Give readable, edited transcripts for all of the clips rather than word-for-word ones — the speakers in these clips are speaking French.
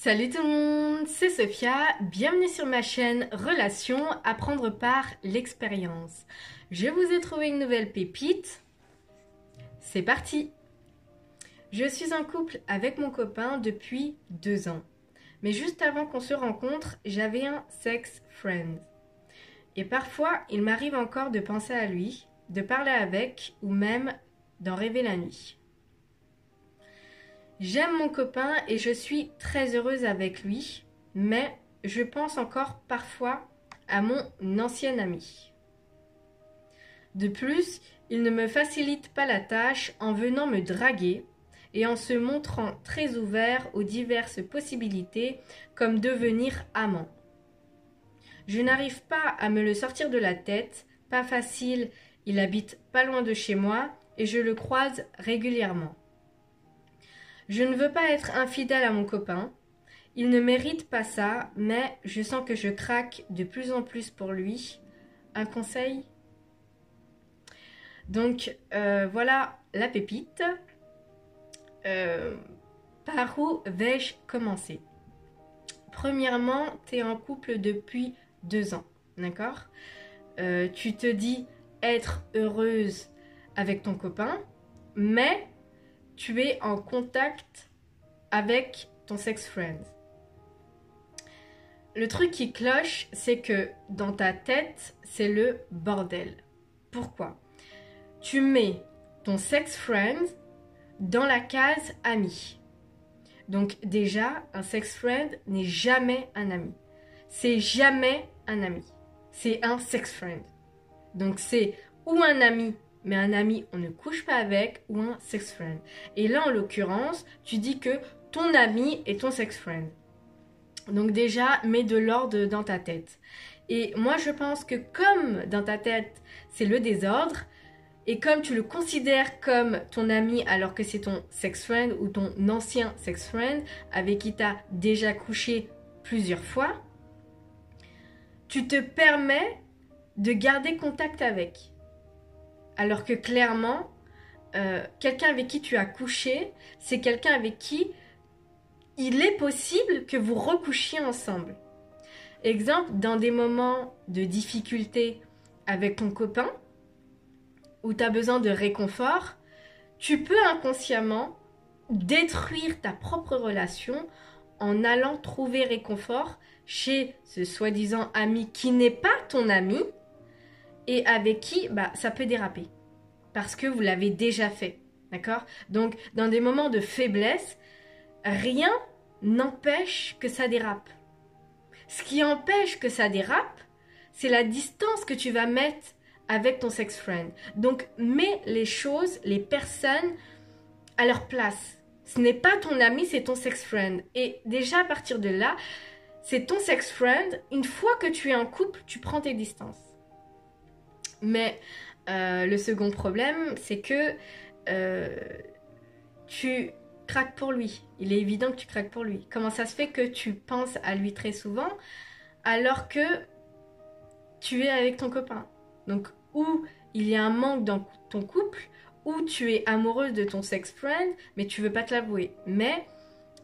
Salut tout le monde, c'est Sophia, bienvenue sur ma chaîne Relations, apprendre par l'expérience. Je vous ai trouvé une nouvelle pépite, c'est parti. Je suis en couple avec mon copain depuis 2 ans. Mais juste avant qu'on se rencontre, j'avais un sex friend. Et parfois, il m'arrive encore de penser à lui, de parler avec ou même d'en rêver la nuit. J'aime mon copain et je suis très heureuse avec lui, mais je pense encore parfois à mon ancien ami. De plus, il ne me facilite pas la tâche en venant me draguer et en se montrant très ouvert aux diverses possibilités comme devenir amant. Je n'arrive pas à me le sortir de la tête, pas facile, il habite pas loin de chez moi et je le croise régulièrement. Je ne veux pas être infidèle à mon copain. Il ne mérite pas ça, mais je sens que je craque de plus en plus pour lui. Un conseil? Donc, voilà la pépite. Par où vais-je commencer? Premièrement, tu es en couple depuis 2 ans, d'accord? Tu te dis être heureuse avec ton copain, mais tu es en contact avec ton sex friend. Le truc qui cloche, c'est que dans ta tête, c'est le bordel. Pourquoi? Tu mets ton sex friend dans la case ami. Donc déjà, un sex friend n'est jamais un ami. C'est jamais un ami. C'est un sex friend. Donc c'est ou un ami, mais un ami, on ne couche pas avec, ou un sex friend. Et là, en l'occurrence, tu dis que ton ami est ton sex friend. Donc déjà, mets de l'ordre dans ta tête. Et moi, je pense que comme dans ta tête, c'est le désordre, et comme tu le considères comme ton ami alors que c'est ton sex friend ou ton ancien sex friend avec qui tu as déjà couché plusieurs fois, tu te permets de garder contact avec. Alors que clairement, quelqu'un avec qui tu as couché, c'est quelqu'un avec qui il est possible que vous recouchiez ensemble. Exemple, dans des moments de difficulté avec ton copain, où tu as besoin de réconfort, tu peux inconsciemment détruire ta propre relation en allant trouver réconfort chez ce soi-disant ami qui n'est pas ton ami, et avec qui ça peut déraper. Parce que vous l'avez déjà fait. D'accord? Donc, dans des moments de faiblesse, rien n'empêche que ça dérape. Ce qui empêche que ça dérape, c'est la distance que tu vas mettre avec ton sex friend. Donc, mets les choses, les personnes à leur place. Ce n'est pas ton ami, c'est ton sex friend. Et déjà, à partir de là, c'est ton sex friend. Une fois que tu es en couple, tu prends tes distances. Mais le second problème, c'est que tu craques pour lui. Il est évident que tu craques pour lui. Comment ça se fait que tu penses à lui très souvent alors que tu es avec ton copain? Donc, ou il y a un manque dans ton couple, ou tu es amoureuse de ton sex friend, mais tu veux pas te l'avouer. Mais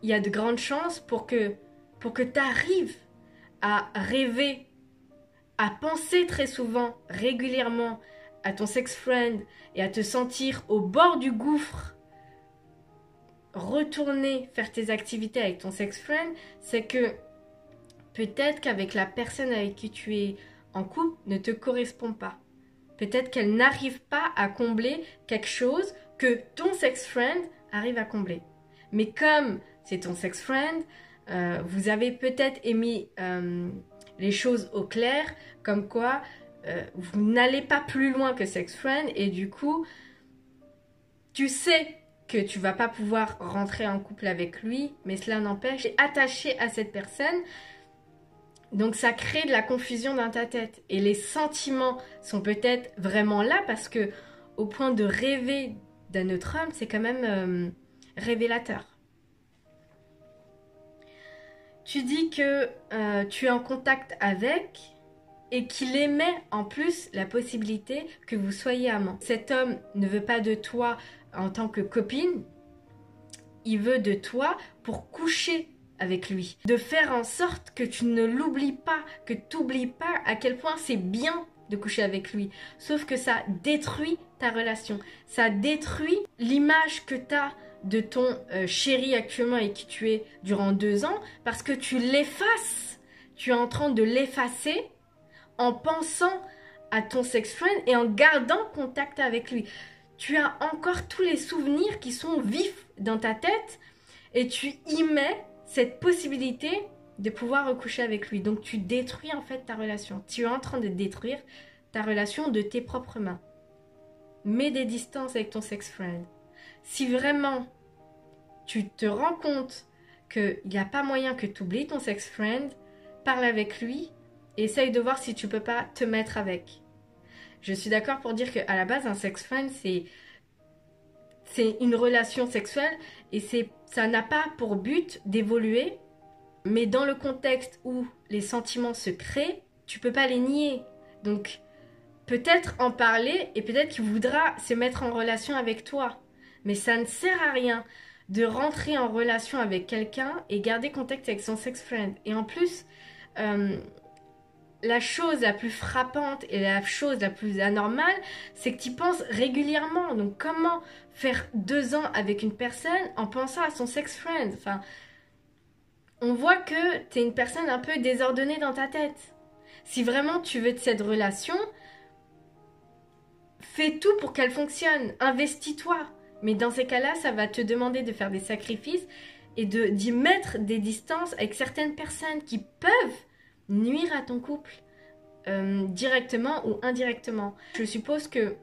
il y a de grandes chances pour que tu arrives à rêver, à penser très souvent, régulièrement à ton sex friend et à te sentir au bord du gouffre, retourner faire tes activités avec ton sex friend, c'est que peut-être qu'avec la personne avec qui tu es en couple ne te correspond pas. Peut-être qu'elle n'arrive pas à combler quelque chose que ton sex friend arrive à combler. Mais comme c'est ton sex friend, vous avez peut-être émis les choses au clair, comme quoi vous n'allez pas plus loin que sex friend et du coup, tu sais que tu vas pas pouvoir rentrer en couple avec lui, mais cela n'empêche, tu es attaché à cette personne. Donc ça crée de la confusion dans ta tête. Et les sentiments sont peut-être vraiment là parce que au point de rêver d'un autre homme, c'est quand même révélateur. Tu dis que tu es en contact avec et qu'il émet en plus la possibilité que vous soyez amants. Cet homme ne veut pas de toi en tant que copine, il veut de toi pour coucher avec lui. De faire en sorte que tu ne l'oublies pas, que tu n'oublies pas à quel point c'est bien de coucher avec lui. Sauf que ça détruit ta relation. Ça détruit l'image que tu as de ton chéri actuellement avec qui tu es durant 2 ans parce que tu l'effaces. Tu es en train de l'effacer en pensant à ton sex friend et en gardant contact avec lui. Tu as encore tous les souvenirs qui sont vifs dans ta tête et tu y mets cette possibilité de pouvoir recoucher avec lui. Donc tu détruis en fait ta relation. Tu es en train de détruire ta relation de tes propres mains. Mets des distances avec ton sex friend. Si vraiment tu te rends compte qu'il n'y a pas moyen que tu oublies ton sex friend, parle avec lui et essaye de voir si tu peux pas te mettre avec. Je suis d'accord pour dire qu'à la base, un sex friend, c'est une relation sexuelle et ça n'a pas pour but d'évoluer, mais dans le contexte où les sentiments se créent, tu peux pas les nier. Donc, peut-être en parler et peut-être qu'il voudra se mettre en relation avec toi. Mais ça ne sert à rien de rentrer en relation avec quelqu'un et garder contact avec son sex friend. Et en plus, la chose la plus frappante et la chose la plus anormale, c'est que tu y penses régulièrement. Donc comment faire 2 ans avec une personne en pensant à son sex friend? Enfin, on voit que tu es une personne un peu désordonnée dans ta tête. Si vraiment tu veux de cette relation, fais tout pour qu'elle fonctionne. Investis-toi. Mais dans ces cas-là, ça va te demander de faire des sacrifices et d'y mettre des distances avec certaines personnes qui peuvent nuire à ton couple, directement ou indirectement. Je suppose que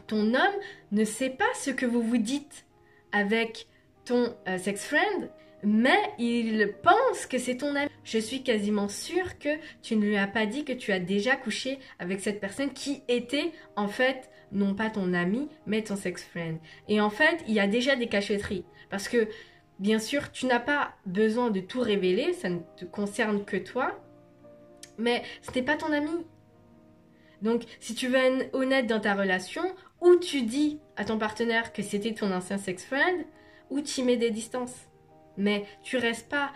ton homme ne sait pas ce que vous vous dites avec ton sex friend, mais il pense que c'est ton ami. Je suis quasiment sûre que tu ne lui as pas dit que tu as déjà couché avec cette personne qui était en fait non pas ton ami, mais ton sex friend. Et en fait, il y a déjà des cachotteries. Parce que, bien sûr, tu n'as pas besoin de tout révéler, ça ne te concerne que toi, mais ce n'est pas ton ami. Donc, si tu veux être honnête dans ta relation, ou tu dis à ton partenaire que c'était ton ancien sex friend, ou tu y mets des distances. Mais tu restes pas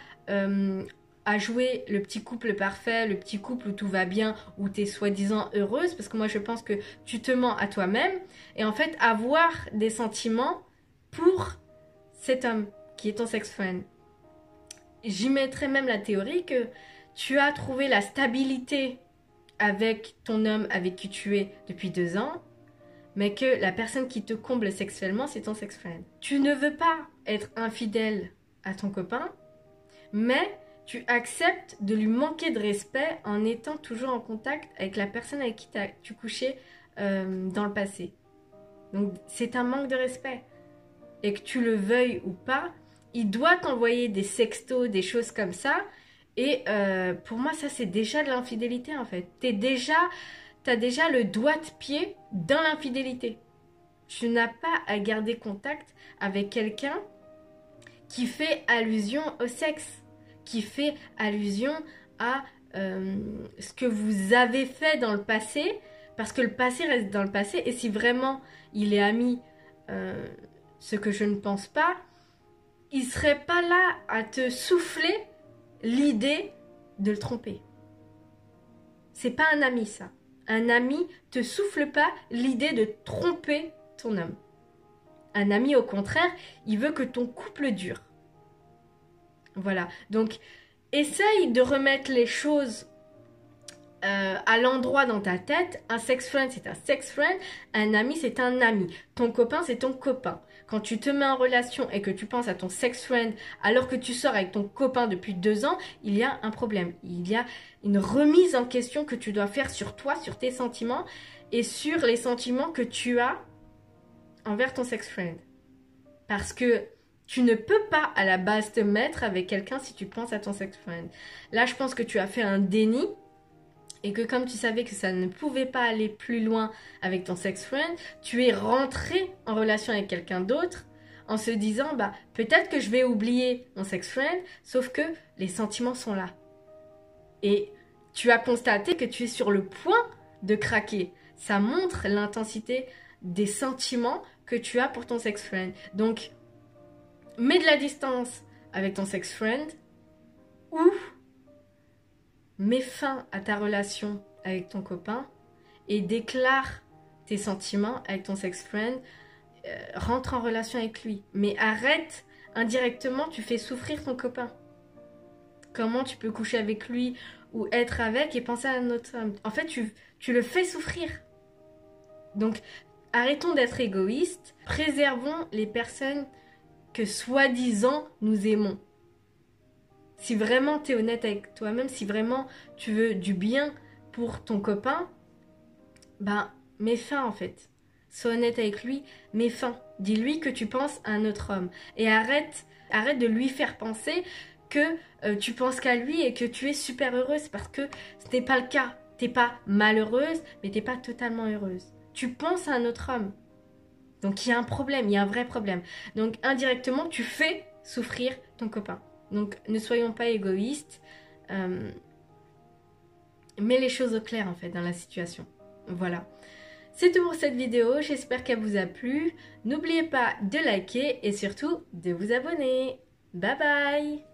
à jouer le petit couple parfait, le petit couple où tout va bien, où tu es soi-disant heureuse, parce que moi je pense que tu te mens à toi-même, et en fait avoir des sentiments pour cet homme qui est ton sex friend. J'y mettrais même la théorie que tu as trouvé la stabilité avec ton homme avec qui tu es depuis 2 ans, mais que la personne qui te comble sexuellement, c'est ton sex friend. Tu ne veux pas être infidèle à ton copain, mais tu acceptes de lui manquer de respect en étant toujours en contact avec la personne avec qui tu couchais dans le passé. Donc c'est un manque de respect. Et que tu le veuilles ou pas, il doit t'envoyer des sextos, des choses comme ça. Et pour moi, ça c'est déjà de l'infidélité en fait. T'as déjà le doigt de pied dans l'infidélité. Tu n'as pas à garder contact avec quelqu'un qui fait allusion au sexe, qui fait allusion à ce que vous avez fait dans le passé, parce que le passé reste dans le passé, et si vraiment il est ami, ce que je ne pense pas, il serait pas là à te souffler l'idée de le tromper. C'est pas un ami ça. Un ami te souffle pas l'idée de tromper ton homme. Un ami, au contraire, il veut que ton couple dure. Voilà. Donc, essaye de remettre les choses à l'endroit dans ta tête. Un sex friend, c'est un sex friend. Un ami, c'est un ami. Ton copain, c'est ton copain. Quand tu te mets en relation et que tu penses à ton sex friend alors que tu sors avec ton copain depuis 2 ans, il y a un problème. Il y a une remise en question que tu dois faire sur toi, sur tes sentiments et sur les sentiments que tu as envers ton sex friend. Parce que tu ne peux pas à la base te mettre avec quelqu'un si tu penses à ton sex friend. Là, je pense que tu as fait un déni et que comme tu savais que ça ne pouvait pas aller plus loin avec ton sex friend, tu es rentré en relation avec quelqu'un d'autre en se disant bah peut-être que je vais oublier mon sex friend, sauf que les sentiments sont là. Et tu as constaté que tu es sur le point de craquer. Ça montre l'intensité des sentiments que tu as pour ton sex friend. Donc, mets de la distance avec ton sex friend, ou mets fin à ta relation avec ton copain et déclare tes sentiments avec ton sex friend, rentre en relation avec lui. Mais arrête, indirectement, tu fais souffrir ton copain. Comment tu peux coucher avec lui ou être avec et penser à un autre homme? En fait, tu le fais souffrir. Donc, arrêtons d'être égoïstes, préservons les personnes que soi-disant nous aimons. Si vraiment tu es honnête avec toi-même, si vraiment tu veux du bien pour ton copain, ben, mets fin en fait. Sois honnête avec lui, mets fin. Dis-lui que tu penses à un autre homme. Et arrête de lui faire penser que tu penses qu'à lui et que tu es super heureuse, parce que ce n'est pas le cas. T'es pas malheureuse, mais t'es pas totalement heureuse. Tu penses à un autre homme. Donc il y a un problème, il y a un vrai problème. Donc indirectement, tu fais souffrir ton copain. Donc ne soyons pas égoïstes. Mets les choses au clair en fait dans la situation. Voilà. C'est tout pour cette vidéo, j'espère qu'elle vous a plu. N'oubliez pas de liker et surtout de vous abonner. Bye bye!